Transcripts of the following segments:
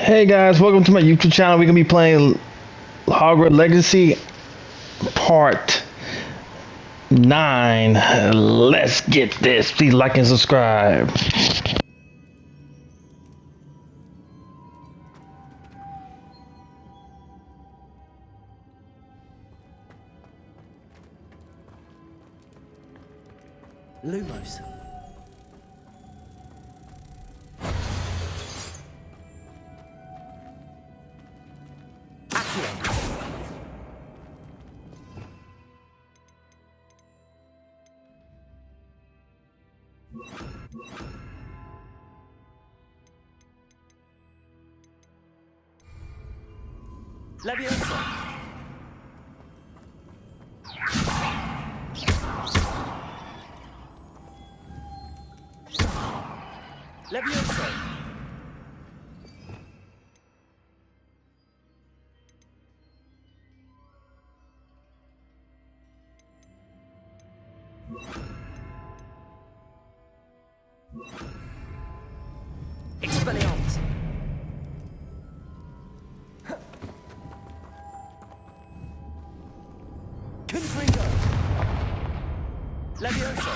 Hey guys, welcome to my YouTube channel. We're gonna be playing Hogwarts Legacy Part 9. Let's get this. Please like and subscribe. Lumos. Accio. Leviosa. Leviosa. Expelliarmus. Confringo. Leviosa.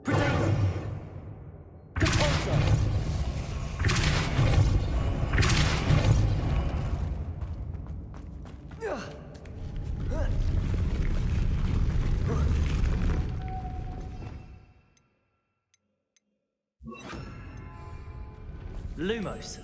Protego. Compulsor. Lumos.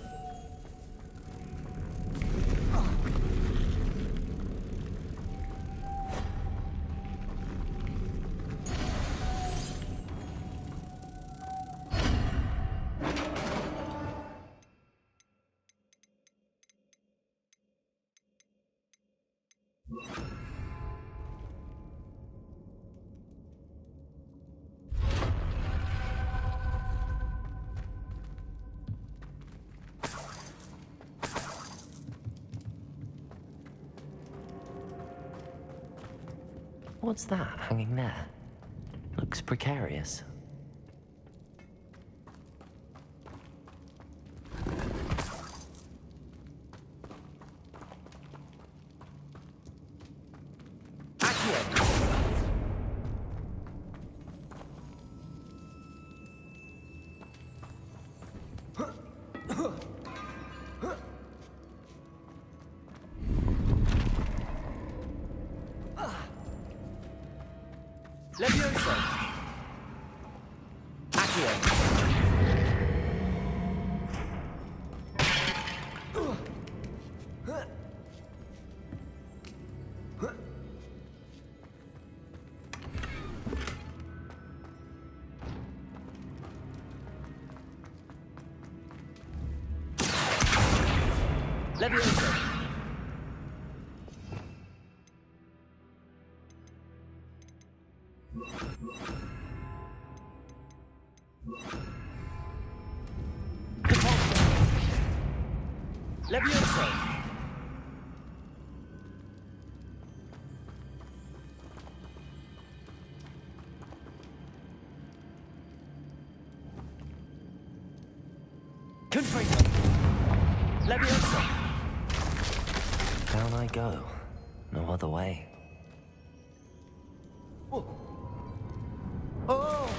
What's that hanging there? Looks precarious. Accio. Leviosa. Accio. Leviosa. Compulsor. Leviosa. Confringo. Leviosa. Down I go. No other way. Oh. Oh.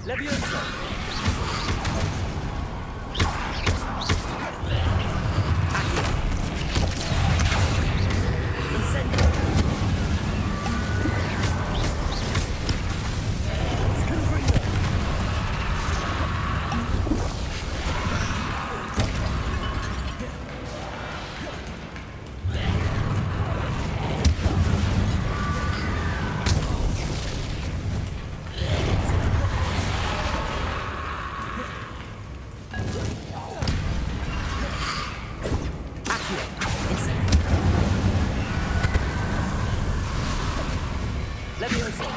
Levioso! Incendio! Confringo! Levioso!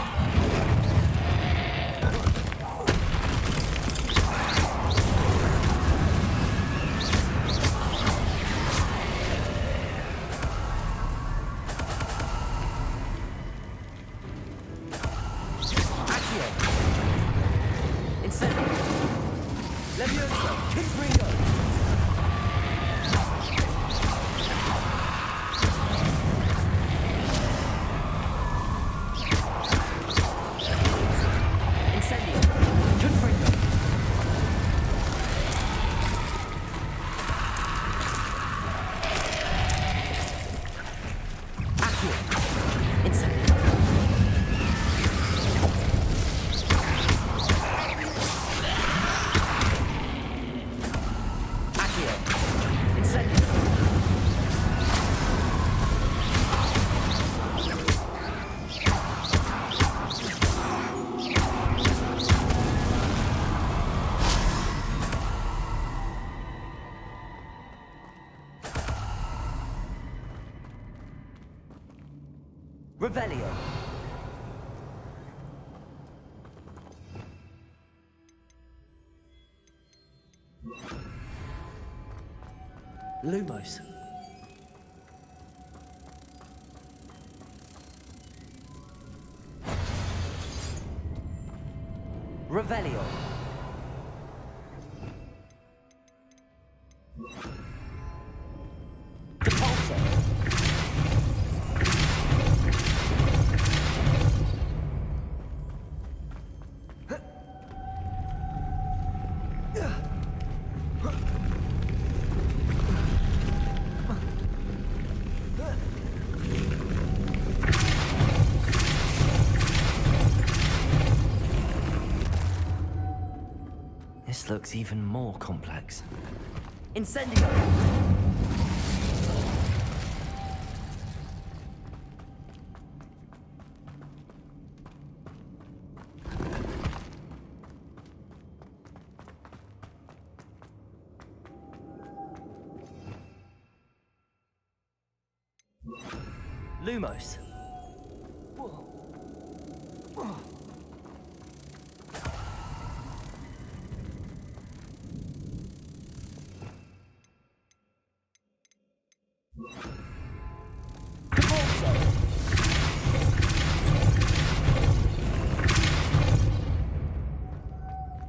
Accio! Incendio! Levioso! Confringo! Incendio! Confringo! Accio! Incendio! Accio! Incendio! Revelio! Lumos! Revelio! Depulso! This looks even more complex. Incendio! Lumos! Depulso!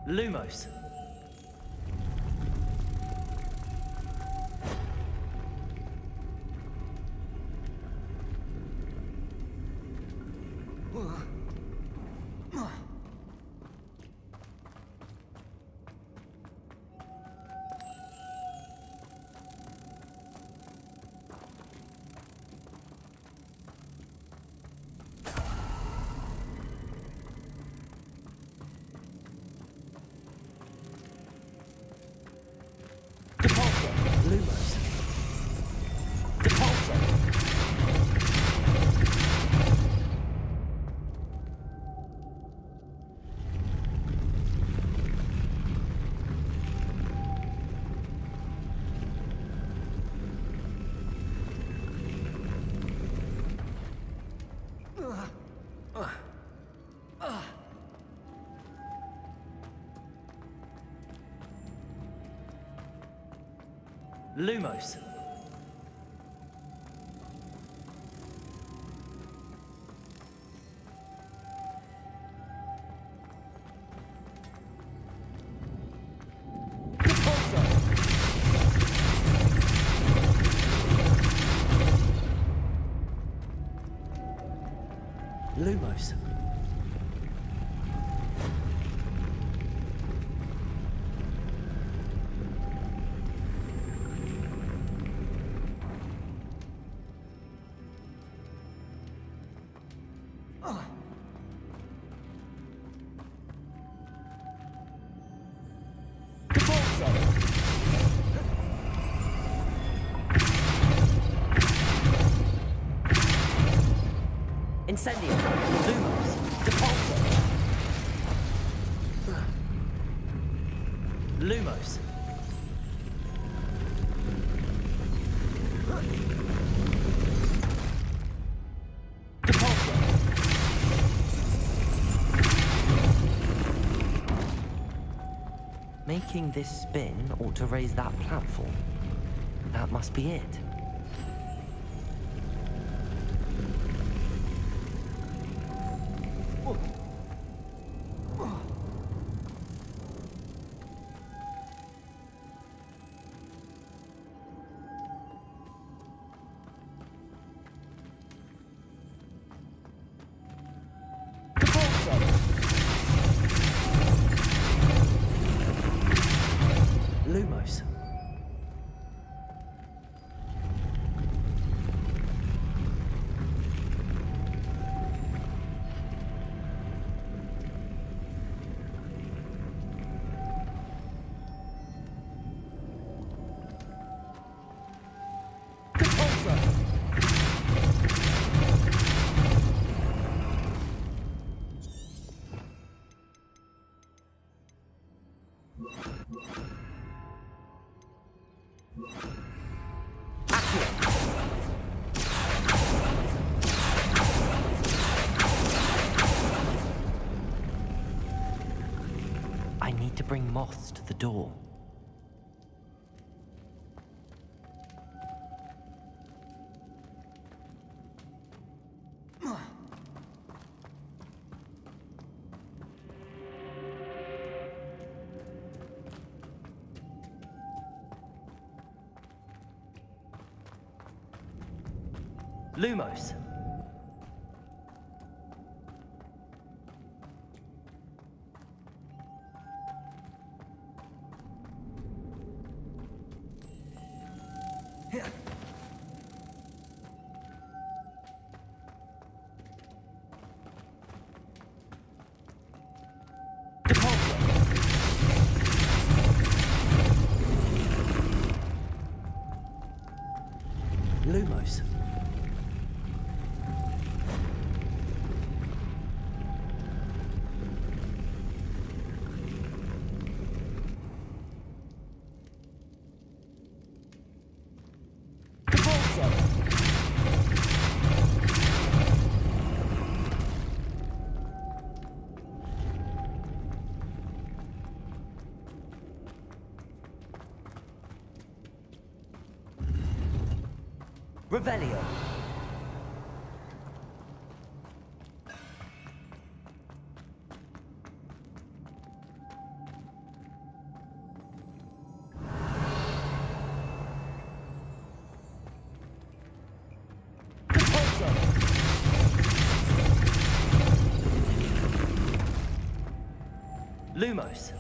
Lumos! Depulso! Lumos! Depulso! Lumos! Depulso! Lumos! Incendio. Lumos. Depulso. Lumos. Depulso. Making this spin ought to raise that platform. That must be it. Lumos. I need to bring moths to the door. Lumos. Depulso. Lumos. Revelio. Depulso. Lumos.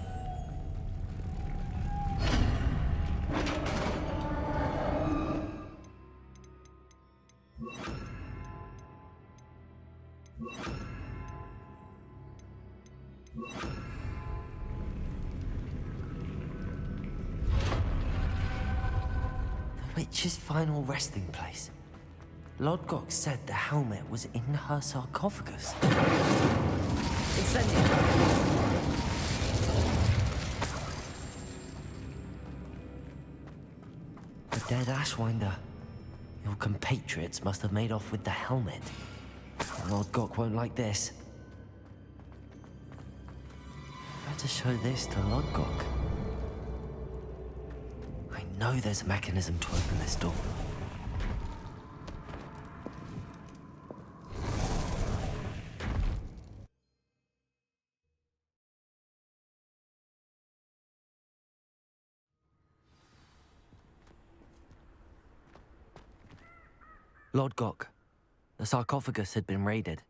The witch's final resting place. Lodgok said the helmet was in her sarcophagus. Incendio. The dead Ashwinder. Your compatriots must have made off with the helmet. Lodgok won't like this. Better show this to Lodgok. I know there's a mechanism to open this door. Lodgok, the sarcophagus had been raided.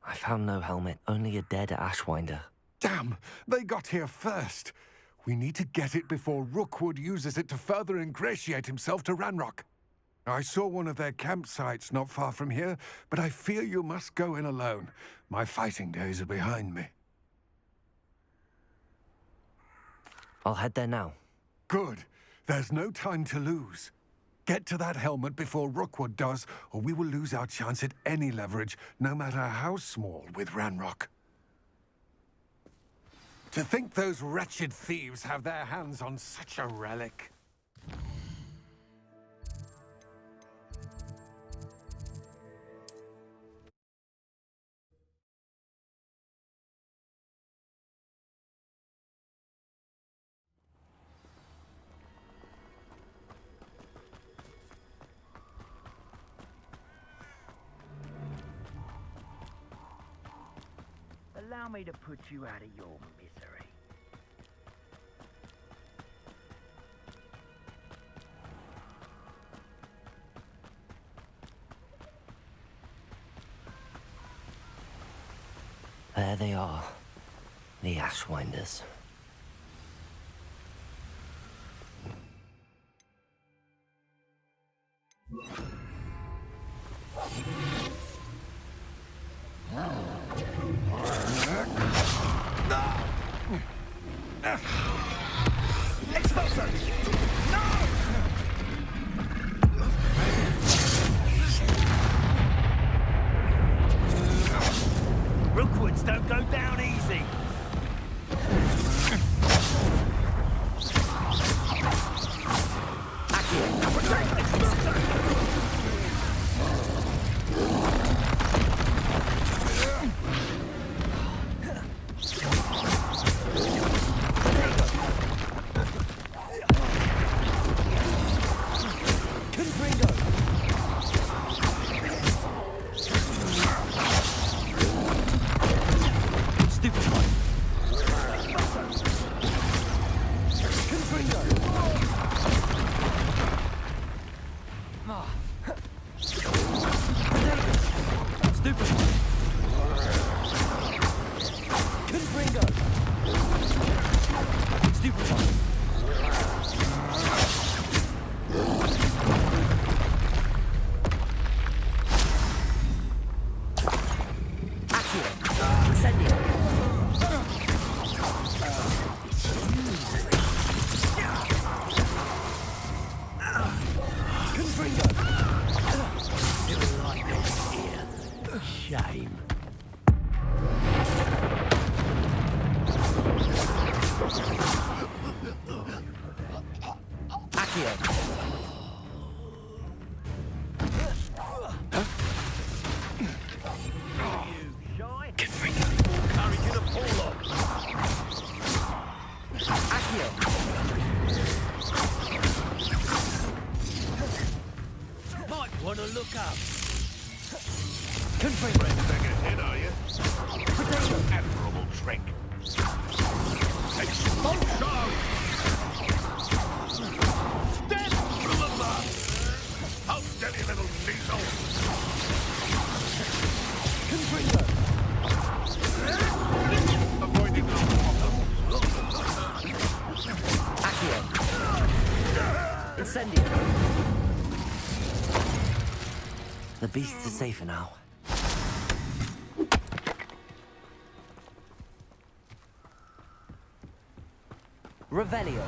I found no helmet, only a dead Ashwinder. Damn! They got here first. We need to get it before Rookwood uses it to further ingratiate himself to Ranrock. I saw one of their campsites not far from here, but I fear you must go in alone. My fighting days are behind me. I'll head there now. Good. There's no time to lose. Get to that helmet before Rookwood does, or we will lose our chance at any leverage, no matter how small, with Ranrock. To think those wretched thieves have their hands on such a relic. Allow me to put you out of your misery. There they are, the Ashwinders. Rookwoods don't go down easy. Shame. Might want to look up. Hit, are you? Admirable trick. Expulsion! Death to the last! How steady, little diesel! Avoiding the Incendio. The beasts are safer now. Revelio.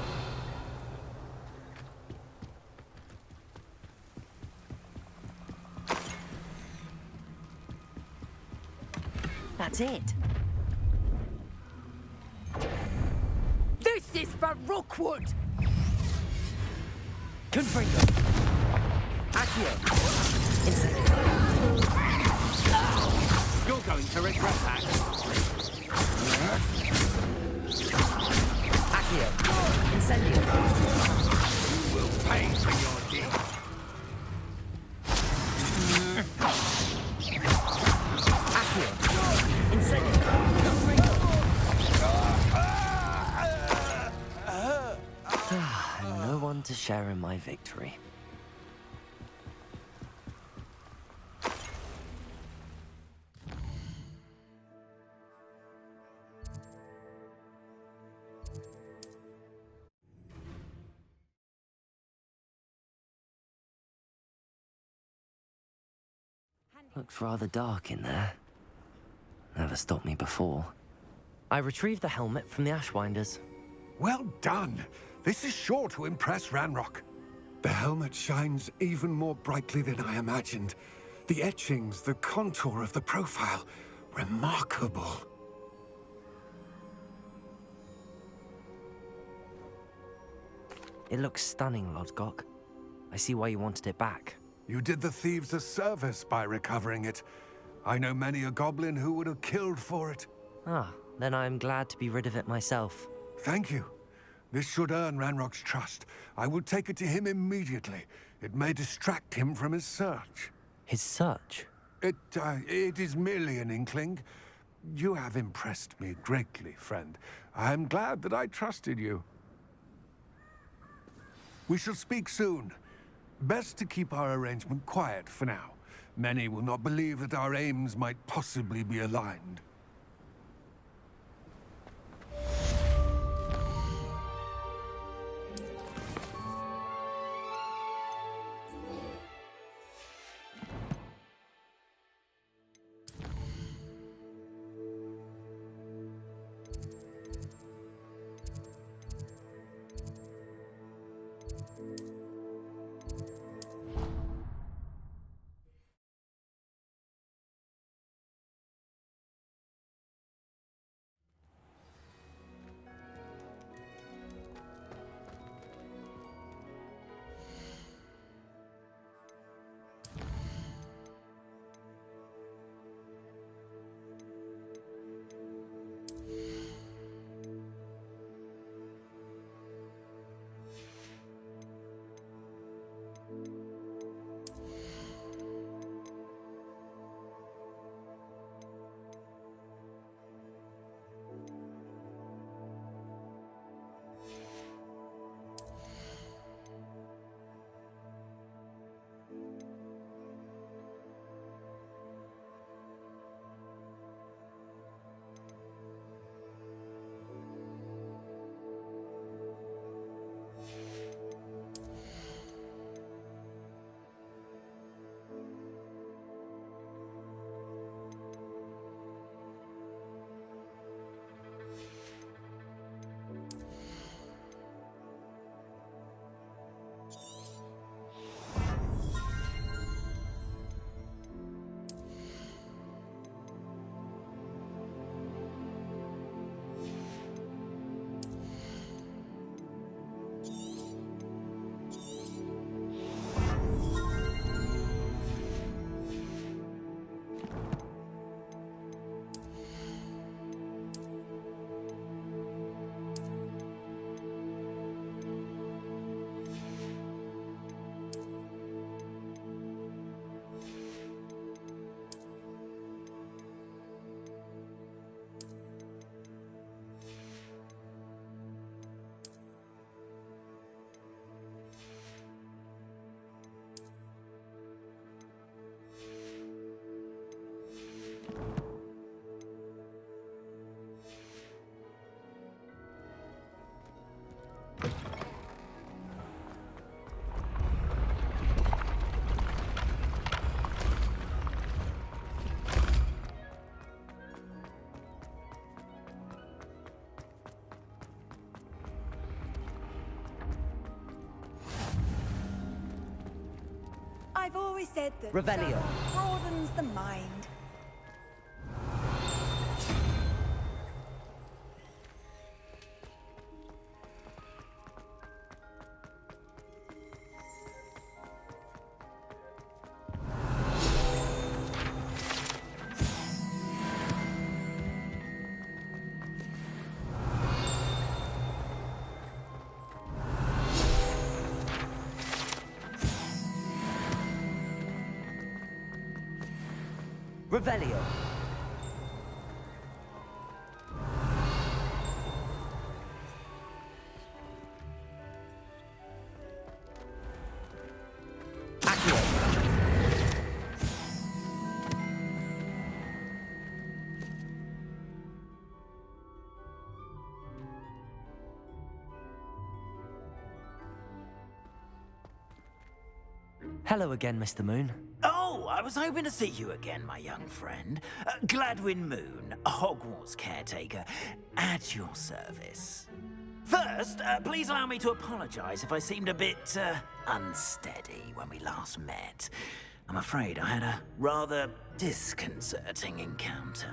That's it. This is for Rookwood! Confringo. Accio. Incendio. You're going to regret that. Accio. Incendio. You will pay for your deed. Accio. Incendio. No one to share in my victory. Looks rather dark in there. Never stopped me before. I retrieved the helmet from the Ashwinders. Well done. This is sure to impress Ranrock. The helmet shines even more brightly than I imagined. The etchings, the contour of the profile, remarkable. It looks stunning, Lodgok. I see why you wanted it back. You did the thieves a service by recovering it. I know many a goblin who would have killed for it. Ah, then I'm glad to be rid of it myself. Thank you. This should earn Ranrock's trust. I will take it to him immediately. It may distract him from his search. His search? It is merely an inkling. You have impressed me greatly, friend. I am glad that I trusted you. We shall speak soon. Best to keep our arrangement quiet for now. Many will not believe that our aims might possibly be aligned. I've always said that Revelio. broadens the mind. Revelio. Accio. Hello again, Mr. Moon. Oh, I was hoping to see you again, my young friend. Gladwin Moon, Hogwarts caretaker, at your service. First, please allow me to apologize if I seemed a bit, unsteady when we last met. I'm afraid I had a rather disconcerting encounter.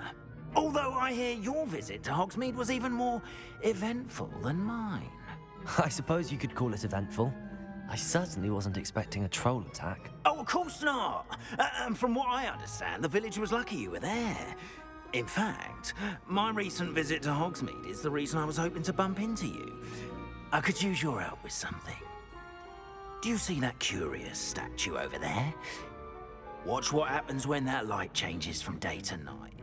Although I hear your visit to Hogsmeade was even more eventful than mine. I suppose you could call it eventful. I certainly wasn't expecting a troll attack. Oh, of course not. And from what I understand, the village was lucky you were there. In fact, my recent visit to Hogsmeade is the reason I was hoping to bump into you. I could use your help with something. Do you see that curious statue over there? Watch what happens when that light changes from day to night.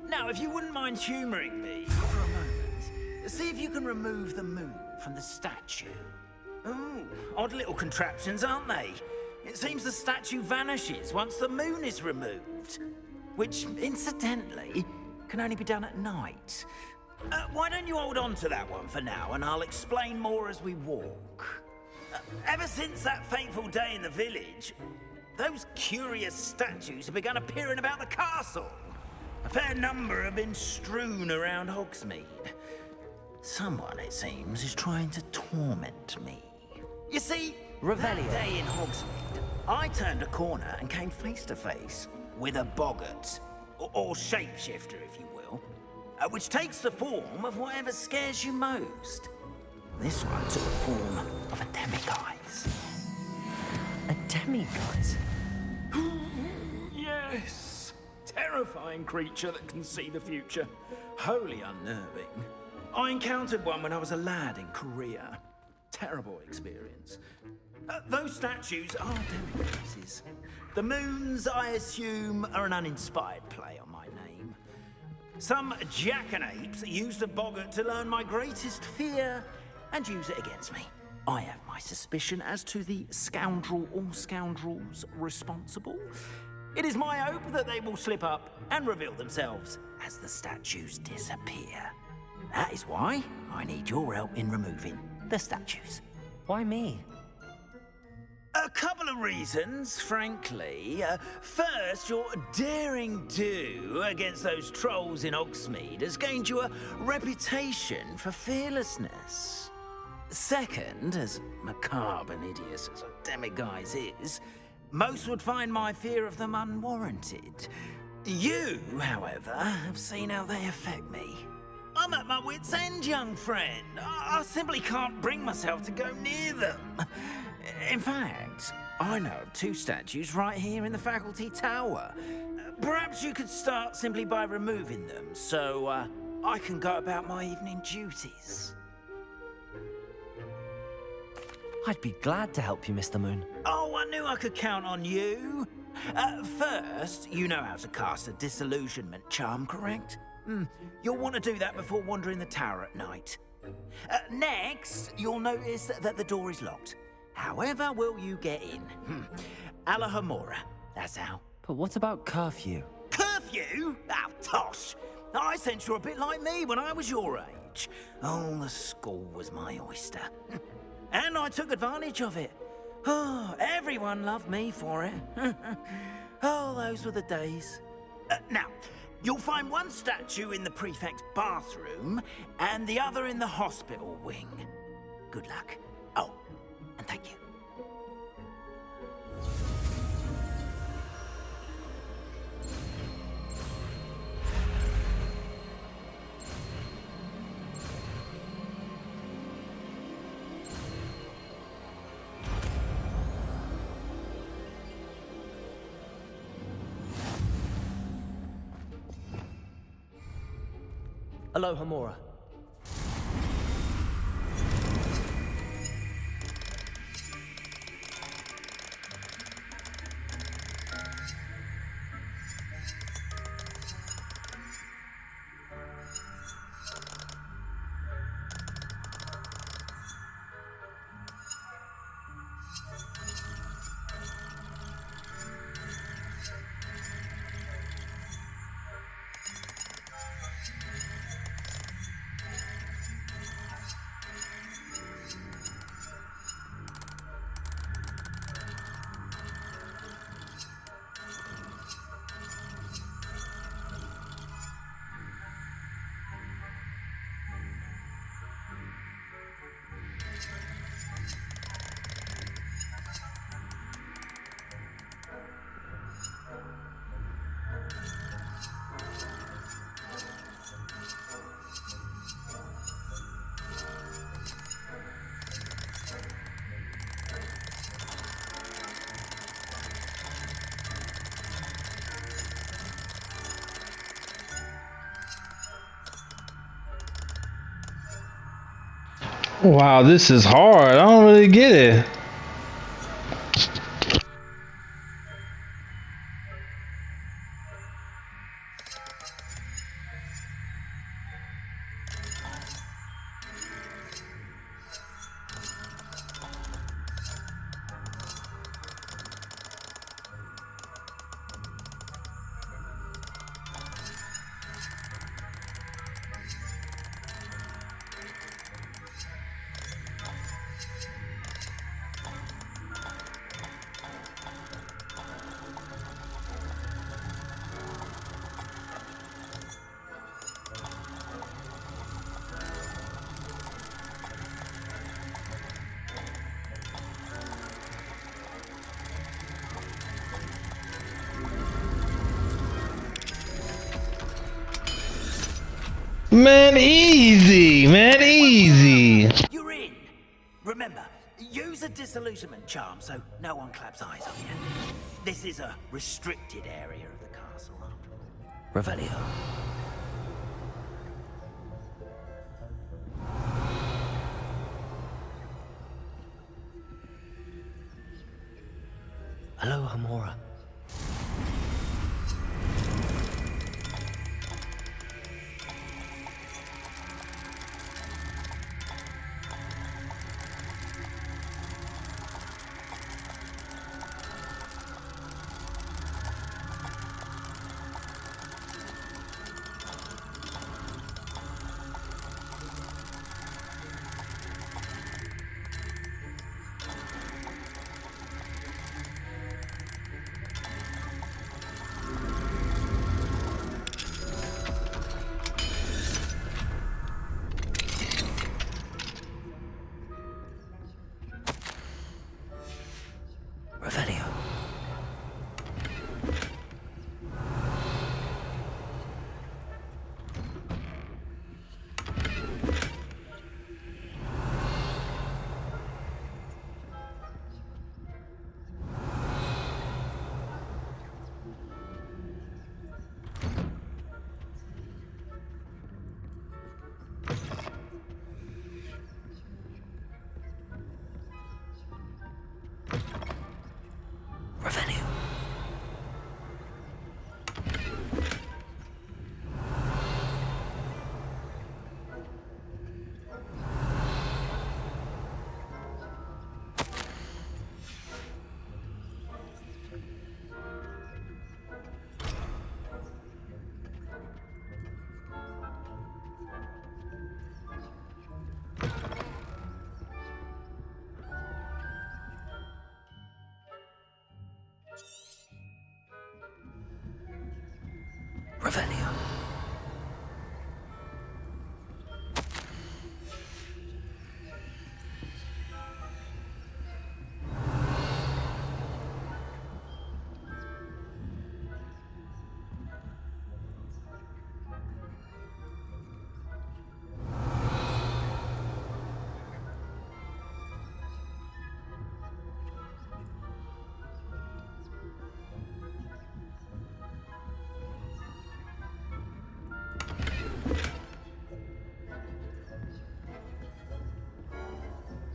Now, if you wouldn't mind humouring me for a moment, see if you can remove the moon from the statue. Ooh, odd little contraptions, aren't they? It seems the statue vanishes once the moon is removed. Which, incidentally, can only be done at night. Why don't you hold on to that one for now, and I'll explain more as we walk. Ever since that fateful day in the village, those curious statues have begun appearing about the castle. A fair number have been strewn around Hogsmeade. Someone, it seems, is trying to torment me. You see, that day in Hogsmeade, I turned a corner and came face to face with a boggart, or shapeshifter, if you will, which takes the form of whatever scares you most. This one took the form of a demiguise. A demiguise? Yes. Terrifying creature that can see the future. Wholly unnerving. I encountered one when I was a lad in Korea. Terrible experience. Those statues are demiguises. The moons, I assume, are an uninspired play on my name. Some jackanapes used a boggart to learn my greatest fear and use it against me. I have my suspicion as to the scoundrel or scoundrels responsible. It is my hope that they will slip up and reveal themselves as the statues disappear. That is why I need your help in removing the statues. Why me? A couple of reasons, frankly. First, your daring do against those trolls in Hogsmeade has gained you a reputation for fearlessness. Second, as macabre and hideous as a demiguise is, most would find my fear of them unwarranted. You, however, have seen how they affect me. I'm at my wit's end, young friend. I simply can't bring myself to go near them. In fact, I know of two statues right here in the faculty tower. Perhaps you could start simply by removing them, so I can go about my evening duties. I'd be glad to help you, Mr. Moon. Oh, I knew I could count on you. First, you know how to cast a disillusionment charm, correct? You'll want to do that before wandering the tower at night. Next, you'll notice that the door is locked. However will you get in? Alahomora, that's how. But what about curfew? Curfew? Oh, tosh. I sense you're a bit like me when I was your age. Oh, the school was my oyster. And I took advantage of it. Oh, everyone loved me for it. Oh, those were the days. Now, you'll find one statue in the prefect's bathroom and the other in the hospital wing. Good luck. Oh, and thank you. Aloha, Mora. Wow, this is hard. I don't really get it. Man, easy, man, easy. You're in. Remember, use a disillusionment charm so no one claps eyes on you. This is a restricted area of the castle. Revelio. Hello, Hamora. Revelio. Revelio. Revelio.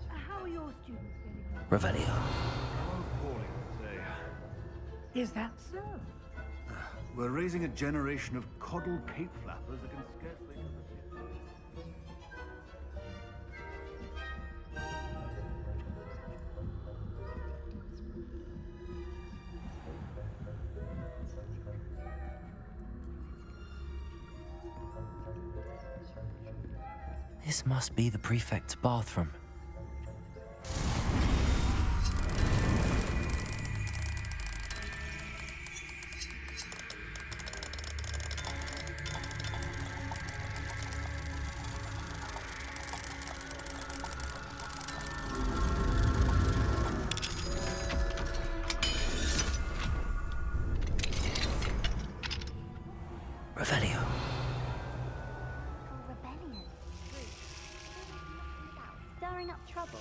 How are your students getting on? Revelio. Is that so? We're raising a generation of coddled cape flappers that can scarcely... This must be the prefect's bathroom. Revelio. Rebellion. Stirring up trouble.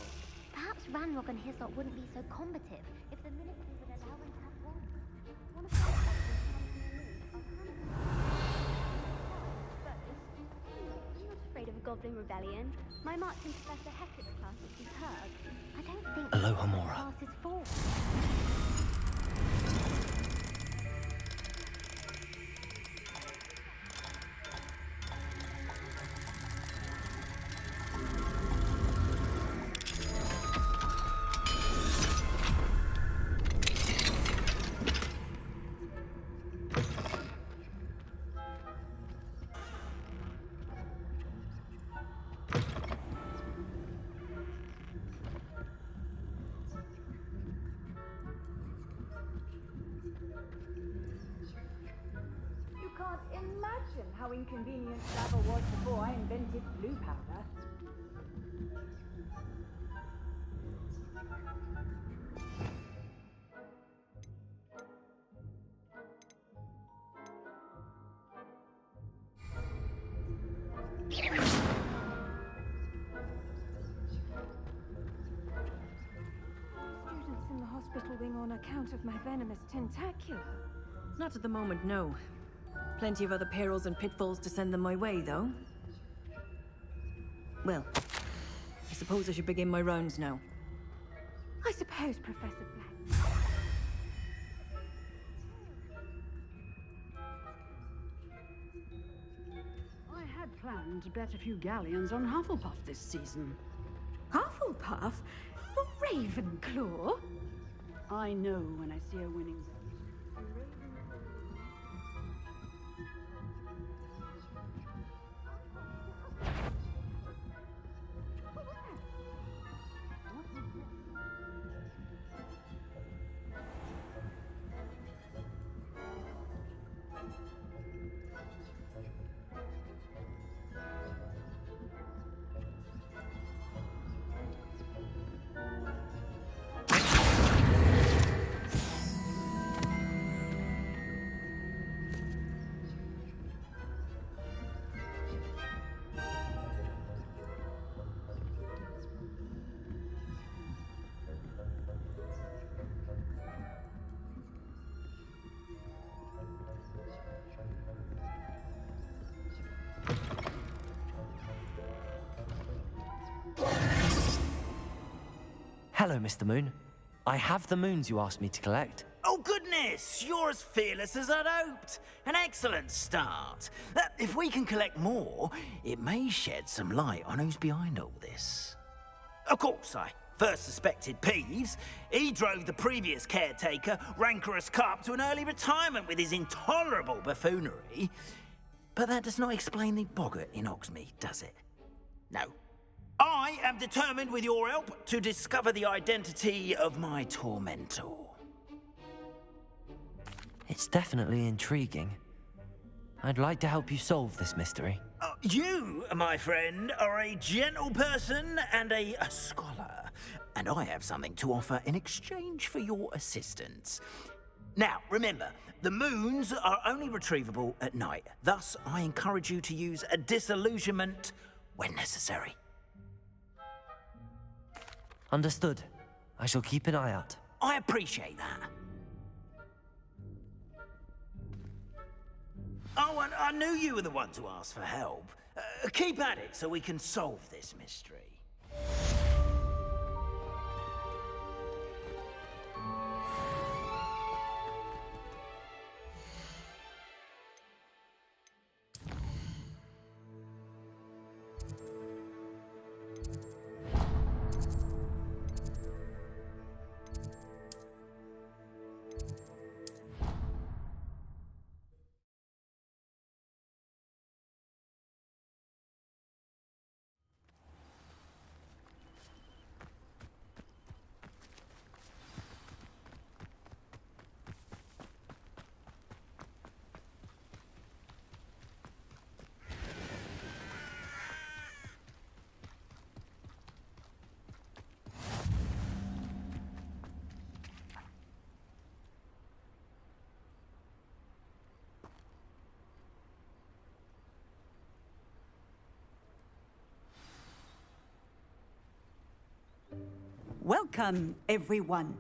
Perhaps Ranrock and Hislop wouldn't be so combative if the military would allow them to have one. One of their I'm not afraid of Goblin Rebellion. My marching Professor Hector's class is superb. I don't think Aloha, Mora. class is full. You can't imagine how inconvenient travel was before I invented blue powder. Students in the hospital wing on account of my venomous tentacular. Not at the moment, no. Plenty of other perils and pitfalls to send them my way, though. Well, I suppose I should begin my rounds now. I suppose, Professor Black. I had planned to bet a few galleons on Hufflepuff this season. Hufflepuff? The Ravenclaw? I know when I see a winning vote. Hello, Mr. Moon. I have the moons you asked me to collect. Oh, goodness! You're as fearless as I'd hoped. An excellent start. If we can collect more, it may shed some light on who's behind all this. Of course, I first suspected Peeves. He drove the previous caretaker, Rancorous Carp, to an early retirement with his intolerable buffoonery. But that does not explain the boggart in Oxmead, does it? No. I am determined, with your help, to discover the identity of my tormentor. It's definitely intriguing. I'd like to help you solve this mystery. You, my friend, are a gentle person and a scholar, and I have something to offer in exchange for your assistance. Now, remember, the moons are only retrievable at night. Thus, I encourage you to use a disillusionment when necessary. Understood. I shall keep an eye out. I appreciate that. Oh, and I knew you were the one to ask for help. Keep at it so we can solve this mystery. Welcome, everyone.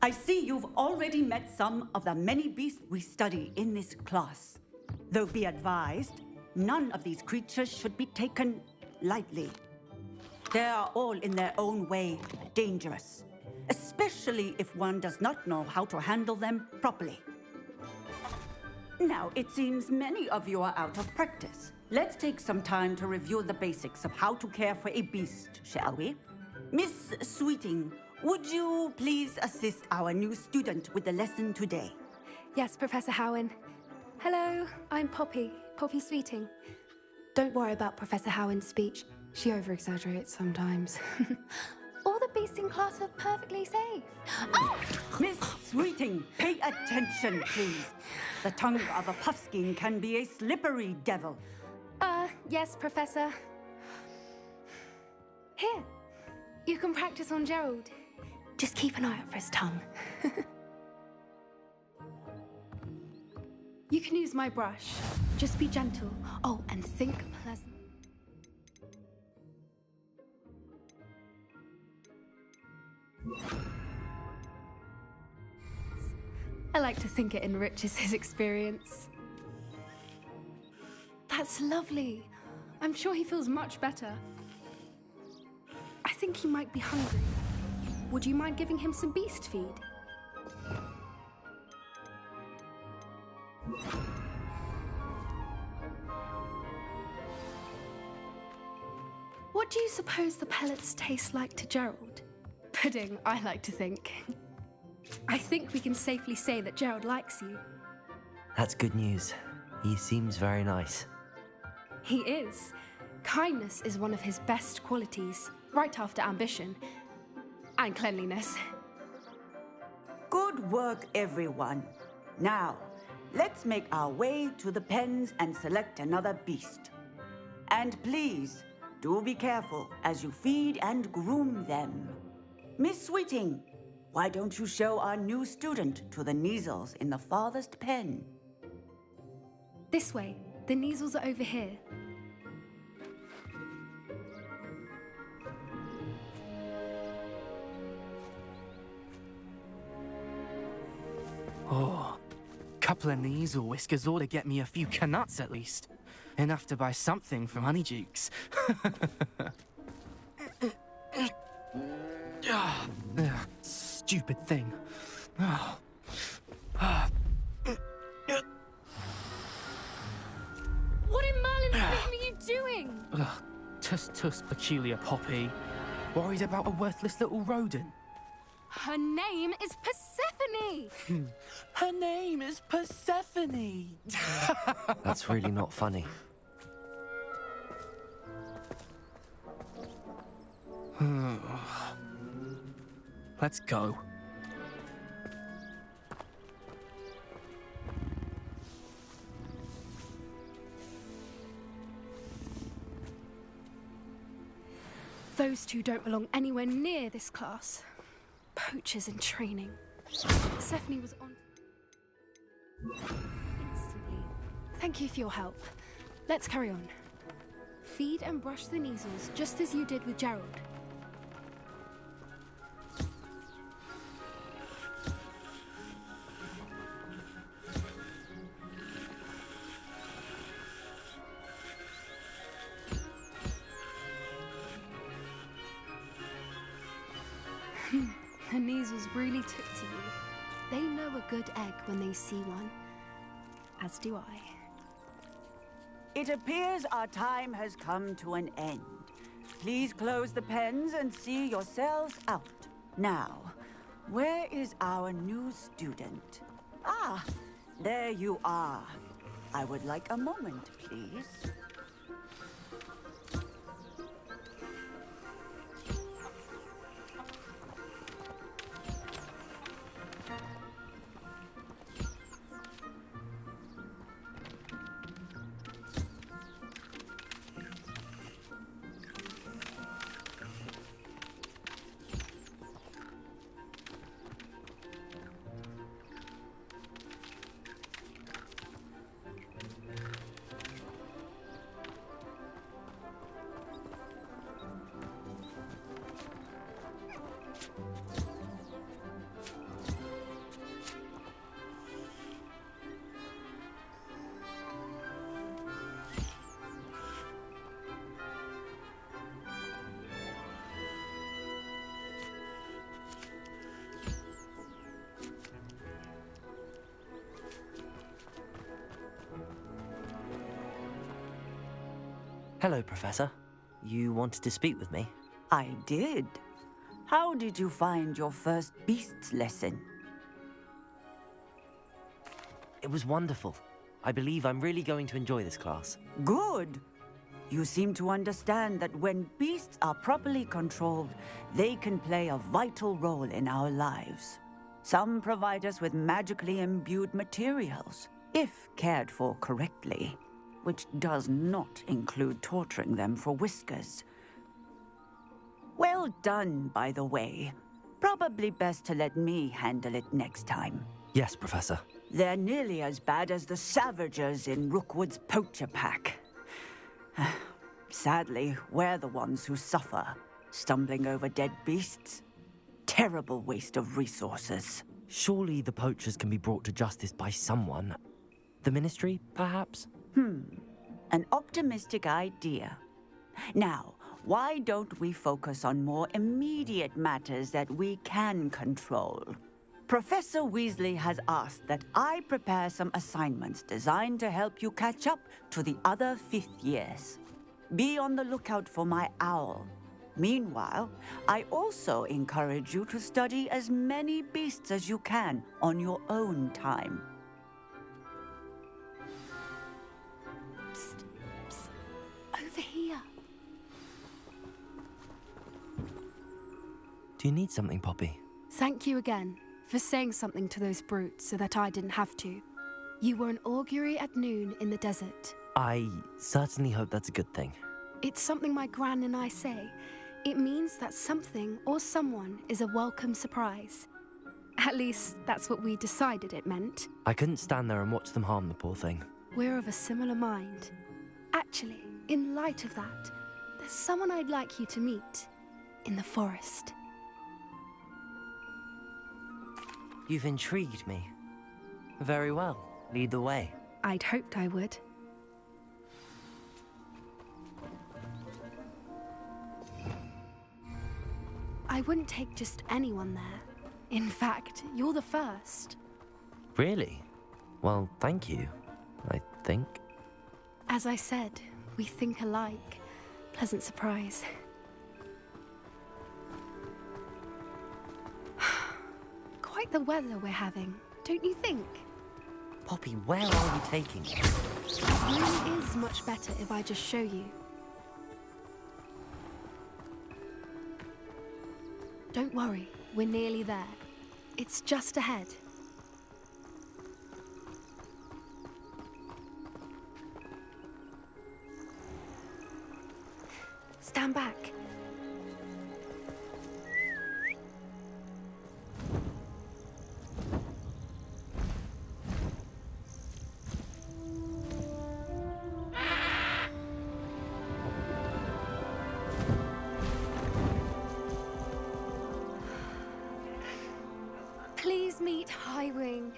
I see you've already met some of the many beasts we study in this class. Though be advised, none of these creatures should be taken lightly. They are all in their own way dangerous, especially if one does not know how to handle them properly. Now, it seems many of you are out of practice. Let's take some time to review the basics of how to care for a beast, shall we? Miss Sweeting, would you please assist our new student with the lesson today? Yes, Professor Howen. Hello, I'm Poppy Sweeting. Don't worry about Professor Howen's speech. She over-exaggerates sometimes. All the beasts in class are perfectly safe. Oh! Miss Sweeting, pay attention, please. The tongue of a puffskein can be a slippery devil. Yes, Professor. Here, you can practice on Gerald. Just keep an eye out for his tongue. You can use my brush. Just be gentle. Oh, and think pleasant. I like to think it enriches his experience. That's lovely. I'm sure he feels much better. I think he might be hungry. Would you mind giving him some beast feed? What do you suppose the pellets taste like to Gerald? Pudding, I like to think. I think we can safely say that Gerald likes you. That's good news. He seems very nice. He is. Kindness is one of his best qualities, right after ambition. And cleanliness. Good work, everyone. Now, let's make our way to the pens and select another beast. And please, do be careful as you feed and groom them. Miss Sweeting, why don't you show our new student to the Neasels in the farthest pen? This way. The Neasels are over here. Oh, couple of Neasel whiskers ought to get me a few canuts at least. Enough to buy something from Honeydukes. Stupid thing. What in Merlin's name are you doing? Tuss, peculiar Poppy. Worried about a worthless little rodent. Her name is Persephone! Her name is Persephone! That's really not funny. Let's go. Those two don't belong anywhere near this class. Poachers in training. Persephone was on instantly. Thank you for your help. Let's carry on. Feed and brush the Neasels just as you did with Gerald. The Neasels really took to you. They know a good egg when they see one. As do I. It appears our time has come to an end. Please close the pens and see yourselves out. Now, where is our new student? Ah, there you are. I would like a moment, please. Hello, Professor. You wanted to speak with me? I did. How did you find your first beasts lesson? It was wonderful. I believe I'm really going to enjoy this class. Good. You seem to understand that when beasts are properly controlled, they can play a vital role in our lives. Some provide us with magically imbued materials, if cared for correctly, which does not include torturing them for whiskers. Well done, by the way. Probably best to let me handle it next time. Yes, Professor. They're nearly as bad as the Savagers in Rookwood's poacher pack. Sadly, we're the ones who suffer, stumbling over dead beasts. Terrible waste of resources. Surely the poachers can be brought to justice by someone. The Ministry, perhaps? An optimistic idea. Now, why don't we focus on more immediate matters that we can control? Professor Weasley has asked that I prepare some assignments designed to help you catch up to the other 5th years. Be on the lookout for my owl. Meanwhile, I also encourage you to study as many beasts as you can on your own time. Psst, psst. Over here. Do you need something, Poppy? Thank you again for saying something to those brutes so that I didn't have to. You were an augury at noon in the desert. I certainly hope that's a good thing. It's something my gran and I say. It means that something or someone is a welcome surprise. At least, that's what we decided it meant. I couldn't stand there and watch them harm the poor thing. We're of a similar mind. Actually, in light of that, there's someone I'd like you to meet in the forest. You've intrigued me. Very well. Lead the way. I'd hoped I would. I wouldn't take just anyone there. In fact, you're the first. Really? Well, thank you, I think. As I said, we think alike. Pleasant surprise. Quite the weather we're having, don't you think? Poppy, where are you taking me? It really is much better if I just show you. Don't worry, we're nearly there. It's just ahead. Stand back. Please meet Highwing.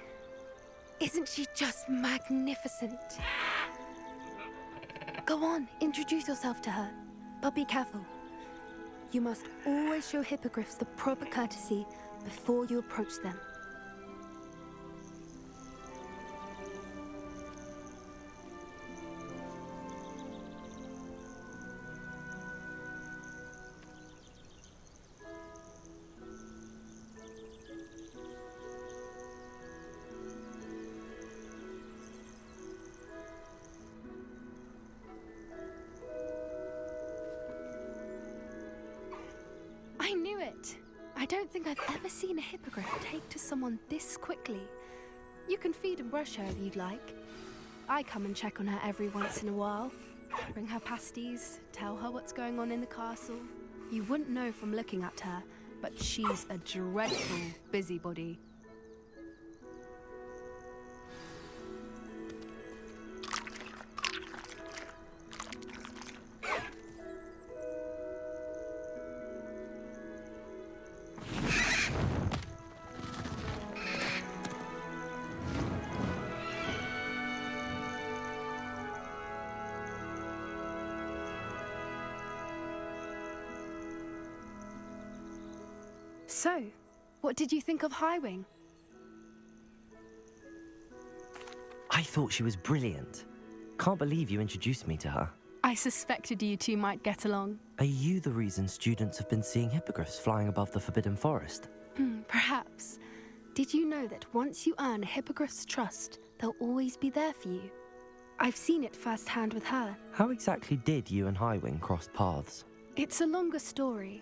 Isn't she just magnificent? Go on, introduce yourself to her. But be careful. You must always show hippogriffs the proper courtesy before you approach them. I knew it! I don't think I've ever seen a hippogriff take to someone this quickly. You can feed and brush her if you'd like. I come and check on her every once in a while. Bring her pasties, tell her what's going on in the castle. You wouldn't know from looking at her, but she's a dreadful busybody. So, what did you think of Highwing? I thought she was brilliant. Can't believe you introduced me to her. I suspected you two might get along. Are you the reason students have been seeing hippogriffs flying above the Forbidden Forest? Perhaps. Did you know that once you earn a hippogriff's trust, they'll always be there for you? I've seen it firsthand with her. How exactly did you and Highwing cross paths? It's a longer story,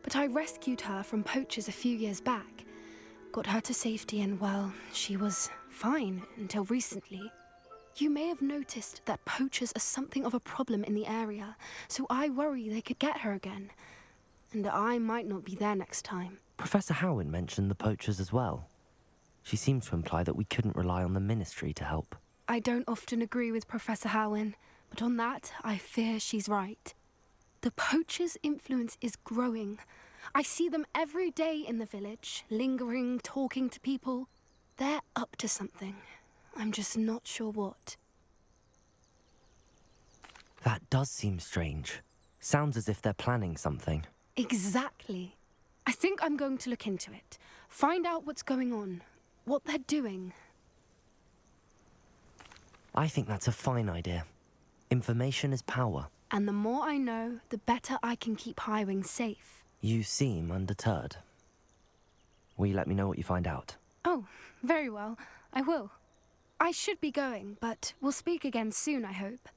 but I rescued her from poachers a few years back. Got her to safety and, well, she was fine until recently. You may have noticed that poachers are something of a problem in the area, so I worry they could get her again. And I might not be there next time. Professor Howin mentioned the poachers as well. She seemed to imply that we couldn't rely on the Ministry to help. I don't often agree with Professor Howin, but on that, I fear she's right. The poachers' influence is growing. I see them every day in the village, lingering, talking to people. They're up to something. I'm just not sure what. That does seem strange. Sounds as if they're planning something. Exactly. I think I'm going to look into it. Find out what's going on, what they're doing. I think that's a fine idea. Information is power. And the more I know, the better I can keep Highwing safe. You seem undeterred. Will you let me know what you find out? Oh, very well. I will. I should be going, but we'll speak again soon, I hope.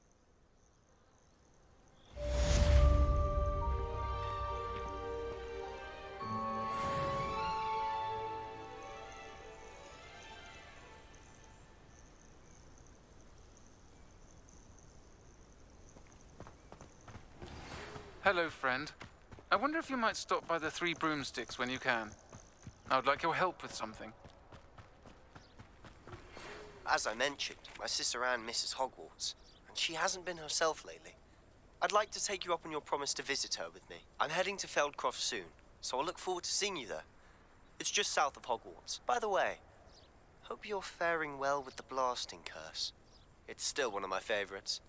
Hello, friend. I wonder if you might stop by the Three Broomsticks when you can. I would like your help with something. As I mentioned, my sister Anne misses Hogwarts, and she hasn't been herself lately. I'd like to take you up on your promise to visit her with me. I'm heading to Feldcroft soon, so I'll look forward to seeing you there. It's just south of Hogwarts. By the way, hope you're faring well with the blasting curse. It's still one of my favorites.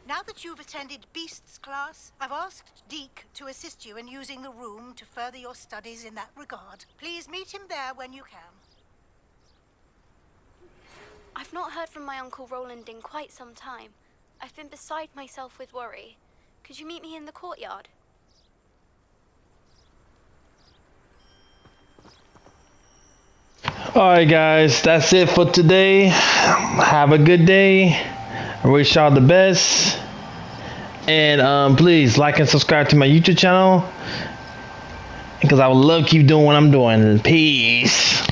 Now that you've attended Beasts class, I've asked Deke to assist you in using the room to further your studies in that regard. Please meet him there when you can. I've not heard from my Uncle Roland in quite some time. I've been beside myself with worry. Could you meet me in the courtyard? Alright guys, that's it for today. Have a good day. I wish y'all the best. And please like and subscribe to my YouTube channel, because I would love to keep doing what I'm doing. Peace.